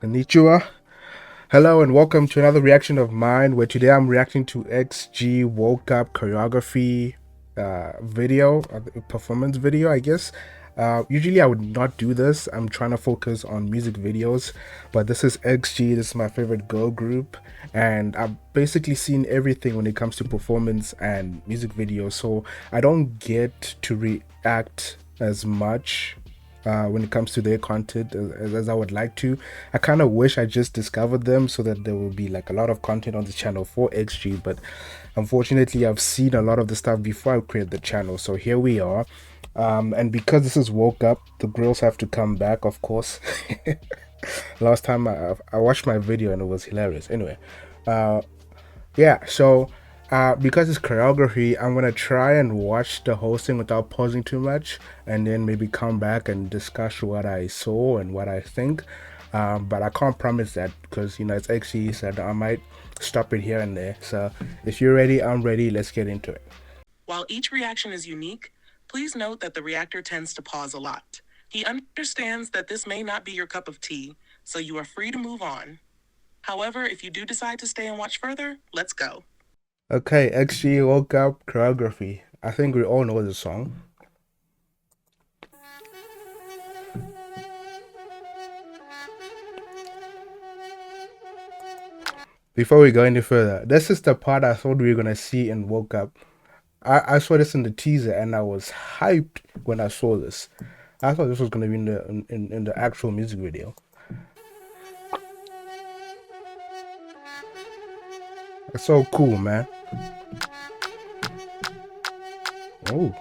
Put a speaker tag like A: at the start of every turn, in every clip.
A: Konnichiwa. Hello and welcome to another reaction of mine where today I'm reacting to XG Woke Up Choreography video, performance video, I guess. Usually I would not do this. I'm trying to focus on music videos, but this is XG. This is my favorite girl group, and I've basically seen everything when it comes to performance and music videos, so I don't get to react as much when it comes to their content as I would like to. I kind of wish I just discovered them so that there will be like a lot of content on the channel for XG, but unfortunately I've seen a lot of the stuff before I created the channel, so here we are. And because this is Woke Up, the girls have to come back, of course. Last time I watched my video and it was hilarious. Anyway, yeah, so because it's choreography, I'm gonna try and watch the whole thing without pausing too much, and then maybe come back and discuss what I saw and what I think. But I can't promise that because, you know, it's XE, so I might stop it here and there. So if you're ready, I'm ready. Let's get into it.
B: While each reaction is unique, please note that the reactor tends to pause a lot. He understands that this may not be your cup of tea, so you are free to move on. However, if you do decide to stay and watch further, let's go.
A: Okay, XG Woke Up Choreography. I think we all know the song. Before we go any further, this is the part I thought we were gonna see in Woke Up. I saw this in the teaser and I was hyped when I saw this. I thought this was gonna be in the actual music video. It's so cool, man. Oh.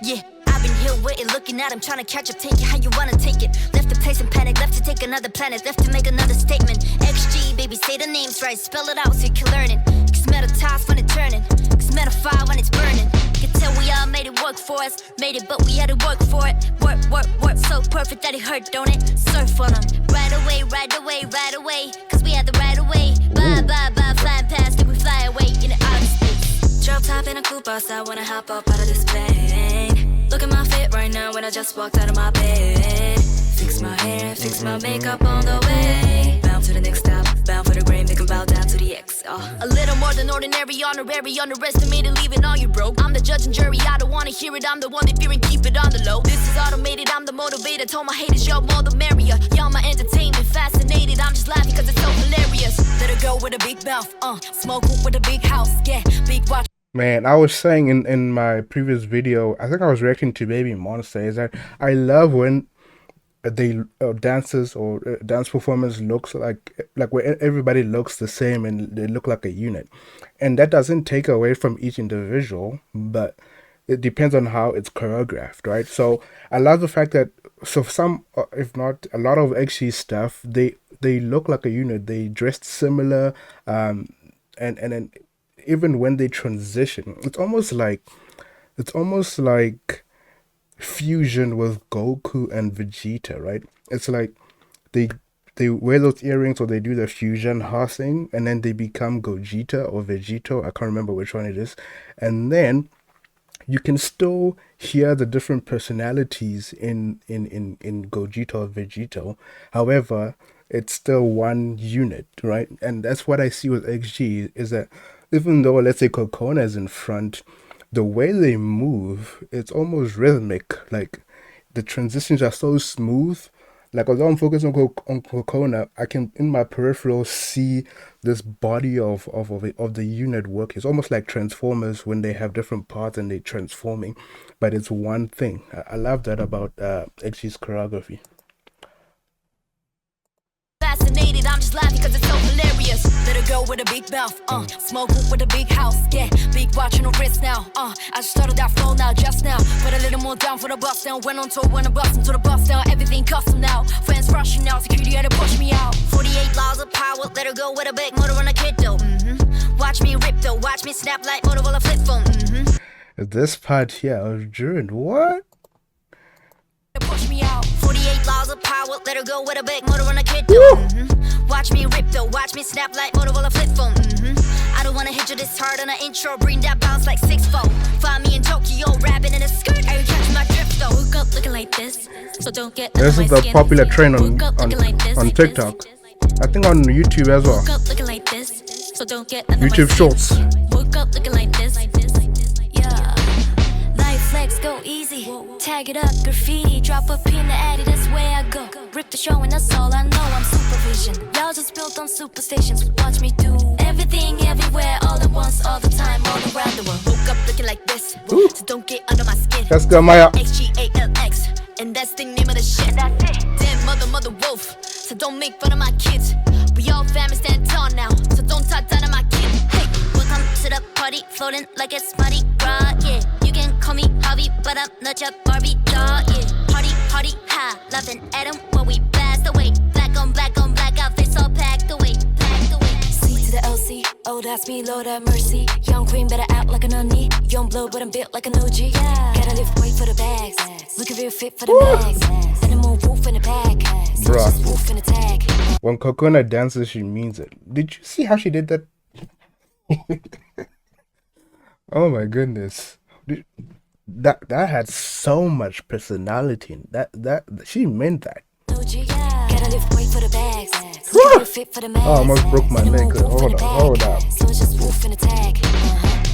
C: Yeah, I've been here waiting, looking at him, trying to catch up, take it how you wanna take it. Left the place in panic, left to take another planet, left to make another statement. XG, baby, say the names right, spell it out so you can learn it. Cause metal toss when it's turning, cause metal fire when it's burning. Can tell we all made it work for us, made it, but we had to work for it. Work, so perfect that it hurt, don't it? Surf on them, right away, cause we had the right away. Bye, flying past, then we fly away in the outer space. Drop top in a coupe outside, wanna hop up out of this plane. Look at my fit right now when I just walked out of my bed. Fix my hair, fix my makeup on the way. Bound to the next stop, bound for the grain, make 'em bow down to the X. A little more than ordinary, honorary, underestimated, leaving all you broke. I'm the judge and jury, I don't wanna hear it, I'm the one that fear and keep it on the low. This is automated, I'm the motivator, told my haters, y'all more the merrier. Y'all my entertainment, fascinated, I'm just laughing cause it's so hilarious. Let her go with a big mouth, smoke with a big house, yeah, big watch.
A: Man, I was saying in my previous video, I think I was reacting to Baby Monster, is that I love when they dances or dance performance looks like where everybody looks the same and they look like a unit, and that doesn't take away from each individual, but it depends on how it's choreographed, right? So I love the fact that some, if not a lot of XG stuff, they look like a unit, they dressed similar, and then even when they transition, it's almost like fusion with Goku and Vegeta, right? It's like they wear those earrings or they do the fusion ha thing, and then they become Gogeta or Vegito. I can't remember which one it is. And then you can still hear the different personalities in Gogeta or Vegito. However, it's still one unit, right? And that's what I see with XG, is that even though, let's say, Kokona is in front, the way they move, it's almost rhythmic. Like the transitions are so smooth. Like although I'm focused on Kokona, I can in my peripheral see this body of the unit work. It's almost like Transformers when they have different parts and they're transforming, but it's one thing. I love that about XG's choreography.
C: Fascinated, I'm just laughing cause it's so hilarious. Let her go with a big mouth, smoke with a big house, yeah, big watch on her wrist now, I just started that flow now, just now, put a little more down for the bus down, went on tour, when I bust into the bus down, everything custom now, friends rushing now, security had to push me out, 48 laws of power, let her go with a big motor on a kid though, watch me rip though, watch me snap like Motorola flip phone,
A: This part here was during what?
C: Push me out, 48 laws of power, let her go with a big motor on a kid though, Watch me rip though, watch me snap like Motorola flip phone. I don't wanna hit you this hard on an intro, bring that bounce like 6-4. Find me in Tokyo, rapping in a skirt. Are you catching my drift though? Woke up looking like this, so don't get under
A: This
C: my
A: is the
C: skin.
A: popular trend
C: Woke up looking like this,
A: on TikTok. I think on YouTube as well.
C: Woke up looking like this, so don't get under
A: YouTube
C: my skin.
A: Shorts.
C: Woke up looking like this, yeah. Life flex, go easy. Tag it up, graffiti. Drop a pin, the addy, that's where I go. Rip the show and that's all I know, I'm supervision. Y'all just built on superstations. Watch me do everything, everywhere, all at once, all the time, all around the world. Woke up looking like this, so don't get under my skin.
A: Let's go, Maya.
C: XGALX, and that's the name of the shit. That's it. Damn mother wolf, so don't make fun of my kids. We all family stand tall now, so don't talk down to my kid. Hey, welcome to the party, floating like it's Mardi Gras, yeah. You can call me Harvey, but I'm not your Barbie doll, yeah. Party, ha, laughing at him when we blast away. Black on black, outfits all packed away. C to the LC, oh that's me, Lord have mercy. Young queen better act like an onion. Young blood, but I'm built like an OG. Yeah. Gotta lift weight for the bags, looking real fit for the bags. And I'm on roof in the bag, so just roof in the tag.
A: When Coconut dances, she means it. Did you see how she did that? Oh my goodness. That had so much personality. That she meant that.
C: Gotta lift weight for the bags.
A: Oh, I almost broke my neck. Hold up.
C: So it's just roof in the tag.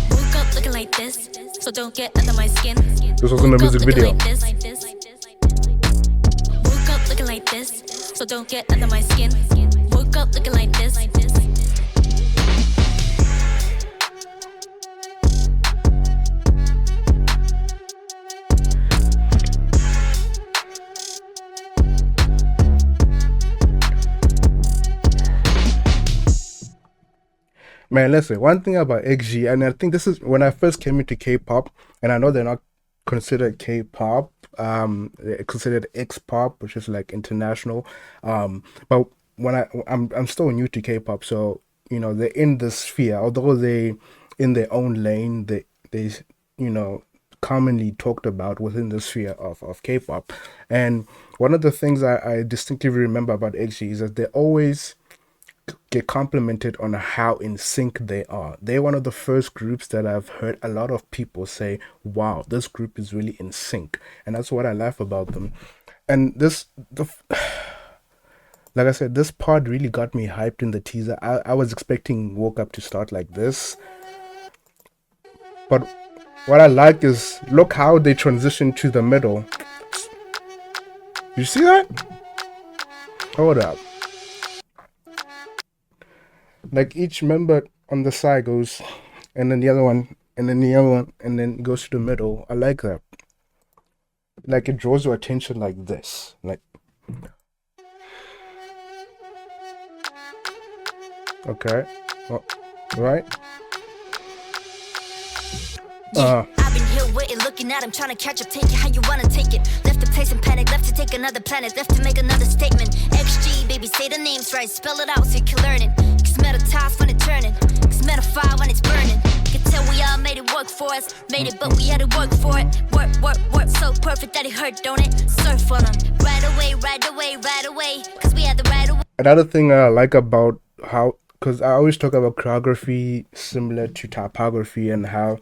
C: Woke up looking like this, so don't get under my skin.
A: This was in a music video.
C: Woke up looking like this, so don't get under my skin. Woke up looking like this.
A: Man, listen, one thing about XG, and I think this is when I first came into K-pop, and I know they're not considered K-pop, they're considered X-pop, which is like international. But when I'm still new to K-pop, so you know they're in the sphere, although they in their own lane, they you know commonly talked about within the sphere of K-pop. And one of the things I distinctively remember about XG is that they always get complimented on how in sync they are. They're one of the first groups that I've heard a lot of people say, wow, this group is really in sync. And that's what I laugh about them. And like I said, this part really got me hyped in the teaser. I was expecting Woke Up to start like this. But what I like is, look how they transition to the middle. You see that? Hold up. Like each member on the side goes, and then the other one, and then the other one, and then goes to the middle. I like that. Like it draws your attention like this. Like, okay, well, right?
C: I've been here waiting, looking at him, trying to catch up, take it how you wanna take it. Left to place and panic, left to take another planet, left to make another statement. XG, baby, say the names right, spell it out so you can learn it. Cause metal toss when it's turning, cause metal fire when it's burning. Can tell we all made it work for us, made it, but we had to work for it. Work, so perfect that it hurt, don't it? Surf on them, right away, cause we had the right away.
A: Another thing I like about how, because I always talk about choreography similar to typography and how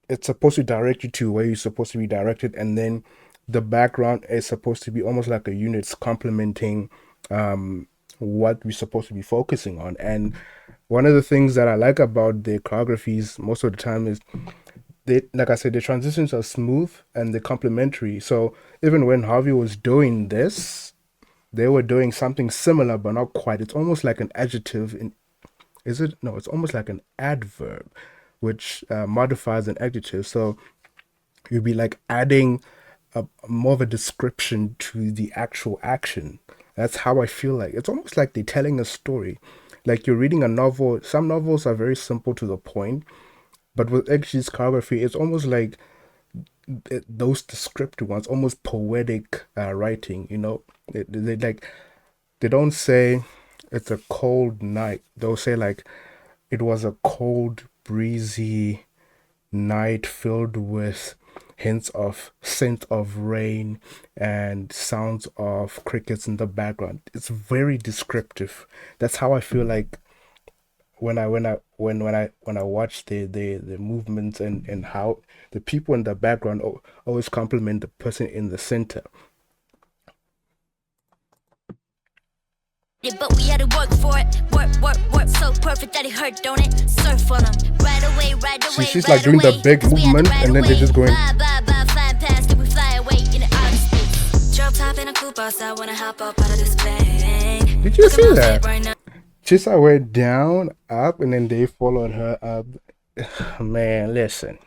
A: it's supposed to direct you to where you're supposed to be directed, and then the background is supposed to be almost like a unit's complementing what we're supposed to be focusing on. And one of the things that I like about the choreographies most of the time is they, like I said, the transitions are smooth and they're complementary. So even when Harvey was doing this, they were doing something similar but not quite. It's almost like an adjective is it? No, it's almost like an adverb, which modifies an adjective. So you'd be like adding more of a description to the actual action. That's how I feel like. It's almost like they're telling a story. Like you're reading a novel. Some novels are very simple to the point, but with XG's choreography, it's almost like those descriptive ones, almost poetic writing. You know, they like they don't say it's a cold night. They'll say like it was a cold, breezy night filled with hints of scent of rain and sounds of crickets in the background. It's very descriptive. That's how I feel like when I watch the movements and how the people in the background always compliment the person in the center.
C: Yeah, but we had to work for it. Work so perfect that it hurt, don't it? Surf on them right away, right away.
A: She's like doing the big movement and then they're just going.
C: Flying past it, we fly away in the outer space. Drop top in a coupe outside, wanna hop up out of this plane.
A: Did you see that? Chisa went down, up, and then they followed her up. Man, listen.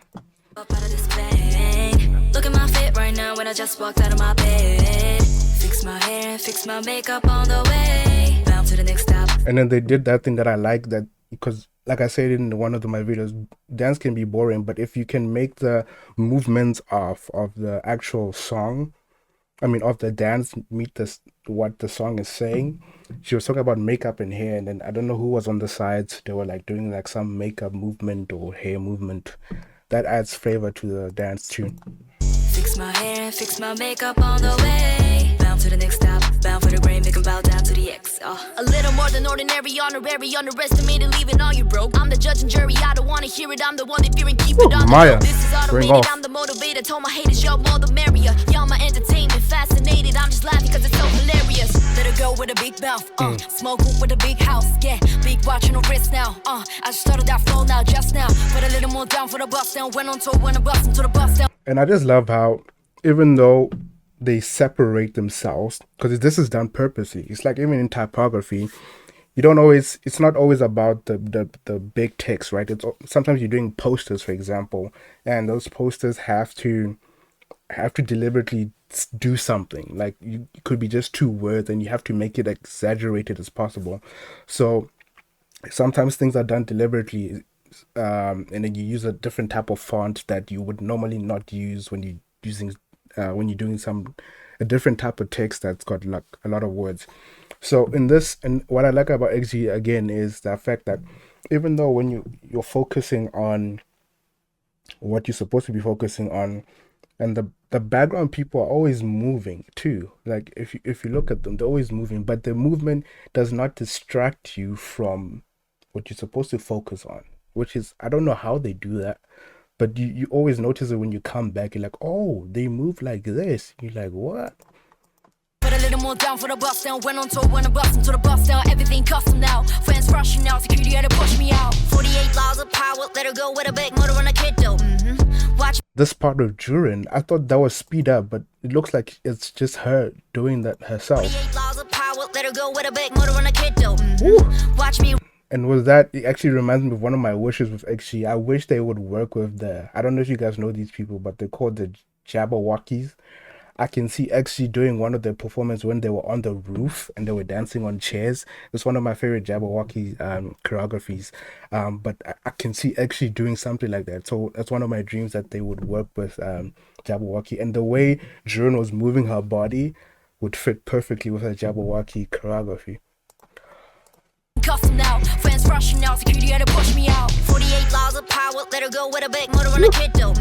C: Up out of this plane. Look at my fit right now when I just walked out of my bed. Fix my hair and fix my makeup on the way. Bound to the next stop.
A: And then they did that thing that I like, that because like I said in one of my videos, dance can be boring, but if you can make the movements of the actual song, I mean of the dance, meet this what the song is saying. She was talking about makeup and hair, and then I don't know who was on the sides. They were like doing like some makeup movement or hair movement that adds flavor to the dance tune.
C: Fix my hair and fix my makeup on the way. Bound to the next stop, bound for the grain, make 'em bow down to the X. A little more than ordinary, honorary, underestimated, leaving all you broke. I'm the judge and jury, I don't wanna hear it. I'm the one that fear and keep it on
A: Maya,
C: the This is automated, I'm the motivator. Told my haters, y'all more the merrier. Y'all my entertainment, fascinated. I'm just laughing cause it's so hilarious. Little girl with a big mouth, smoke with a big house, yeah. Big watch on the wrist now, I just started that flow now, just now. Put a little more down for the bus down, went on tour, when I bust into the bus down.
A: And I just love how, even though they separate themselves, because this is done purposely. It's like even in typography, you don't always. It's not always about the big text, right? It's sometimes you're doing posters, for example, and those posters have to deliberately do something. Like it could be just 2 words, and you have to make it exaggerated as possible. So sometimes things are done deliberately. And then you use a different type of font that you would normally not use when you're doing a different type of text that's got like a lot of words. So in this, and what I like about XG again is the fact that even though when you're focusing on what you're supposed to be focusing on, and the background people are always moving too. Like if you look at them, they're always moving, but the movement does not distract you from what you're supposed to focus on. Which is, I don't know how they do that, but you always notice it when you come back. You're like, oh, they move like this. You're like, what?
C: Put a little more down for the bus down. Went on tour, when I bust into the bus down. Everything custom now. Friends rushing out, security had to push me out. 48 laws of power, let her go with a big motor on a kid though. Watch.
A: This part of Jurin, I thought that was speed up, but it looks like it's just her doing that herself.
C: 48 laws of power, let her go with a big motor on a kid though. Watch me.
A: And with that, it actually reminds me of one of my wishes with XG. I wish they would work with I don't know if you guys know these people, but they're called the Jabberwockies. I can see XG doing one of their performances when they were on the roof and they were dancing on chairs. It's one of my favorite Jabberwocky choreographies. But I can see XG doing something like that. So that's one of my dreams, that they would work with Jabberwocky. And the way Jurin was moving her body would fit perfectly with her Jabberwocky choreography.
C: Custom now, friends rushing out, security had to push me out. 48 laws of power, let her go with a big motor on a kid though.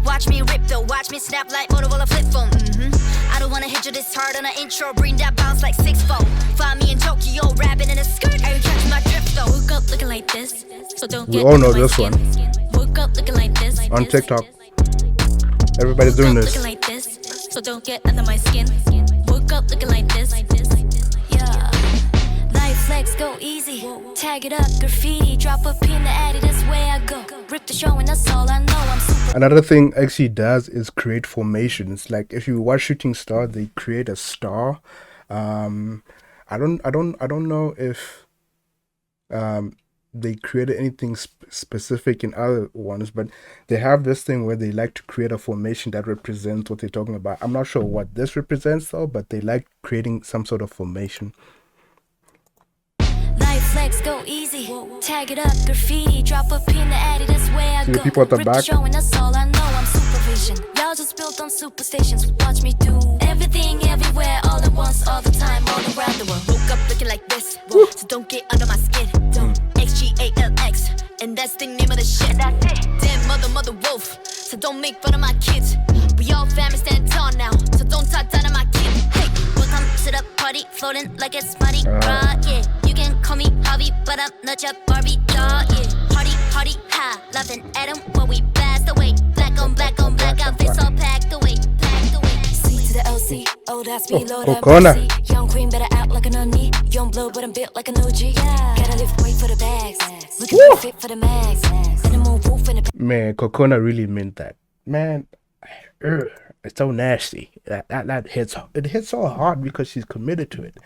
C: Watch me rip though, watch me snap like Motorola flip phone. I don't wanna hit you this hard on an intro, bring that bounce like 6-4. Find me in Tokyo, rapping in a skirt, are you catching my drift though? Woke up looking like this, so don't get.
A: We all know this one.
C: Woke up looking like this
A: on TikTok. Everybody's doing this.
C: Looking like this, so don't get under my skin. Woke up looking like this. Yeah. Flex, go easy, tag it up, graffiti, drop a pin to add it, that's where I go. Rip the show and that's all I know, I'm super.
A: Another thing XG does is create formations. Like if you watch Shooting Star, they create a star. I don't know if they created anything specific in other ones, but they have this thing where they like to create a formation that represents what they're talking about. I'm not sure what this represents though, but they like creating some sort of formation.
C: Flex, go easy, tag it up, graffiti, drop a pin to add it, that's where I
A: See
C: go.
A: the people at the
C: Rip
A: back.
C: The show and that's all I know, I'm supervision. Y'all just built on superstitions, watch me do everything, everywhere, all at once, all the time, all around the world. Woke up looking like this, so don't get under my skin. XGALX, and that's the name of the shit. That's it. Damn mother wolf, so don't don't make fun of my kids. We all family stand tall now, so don't talk down on my kid. Hey, welcome to the party, floating like it's Mardi Gras. Yeah, you can call me Harvey, but I'm not your Barbie doll. Yeah, party, ha, laughing at him when we blast away. Black on black, outfits all packed away. C to the LC, oh that's me, Lord have mercy. Young queen better act like an onion. Young blood, but I'm built like an OG. Gotta lift weight for the bags, looking like fit for the mags.
A: Man, Kokona really meant that. Man, it's so nasty. That hits. It hits so hard because she's committed to it.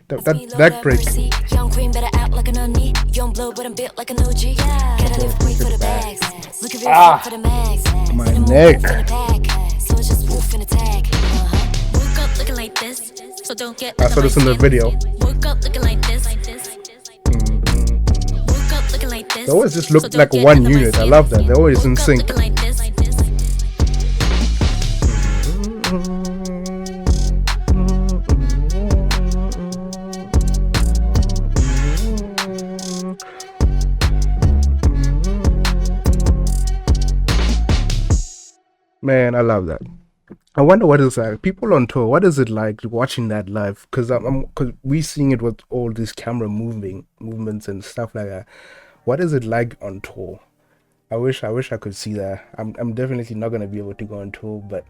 A: That breaks.
C: Young queen better act like an onion. Young blood, but I'm built like an OG. Gotta lift weight for the bags, looking real fit for the mags.
A: My neck.
C: So it's just woof in the tag. Woke up looking like this, so don't get.
A: I saw this in the video.
C: Woke up looking like this.
A: They always just look like one unit. I love that. They're always in sync. Man, I love that. I wonder what it's like. People on tour, what is it like watching that live? Because we seeing it with all these camera movements and stuff like that. What is it like on tour? I wish I could see that. I'm definitely not gonna be able to go on tour, but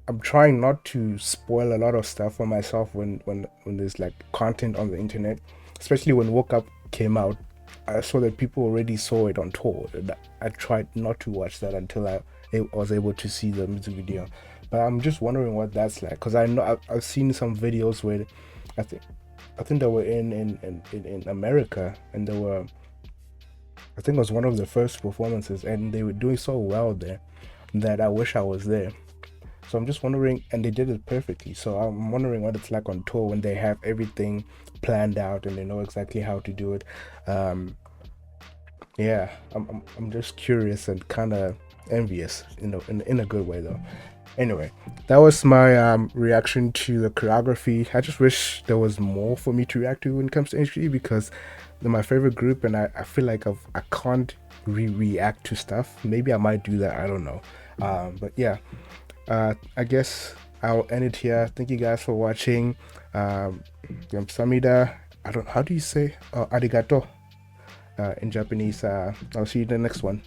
A: I'm trying not to spoil a lot of stuff for myself when there's like content on the internet, especially when Woke Up came out. I saw that people already saw it on tour. I tried not to watch that until I was able to see the music video. But I'm just wondering what that's like, because I know I've seen some videos where I think they were in America, and they were, I think it was one of the first performances, and they were doing so well there that I wish I was there. So I'm just wondering, and they did it perfectly. So I'm wondering what it's like on tour when they have everything planned out and they know exactly how to do it. Yeah, I'm just curious and kind of envious, in a good way though. Anyway, that was my reaction to the choreography. I just wish there was more for me to react to when it comes to HG, because they're my favorite group, and I feel like I can't react to stuff. Maybe I might do that, I don't know. But yeah, I guess I'll end it here. Thank you guys for watching. Samida, how do you say arigato in Japanese? I'll see you in the next one.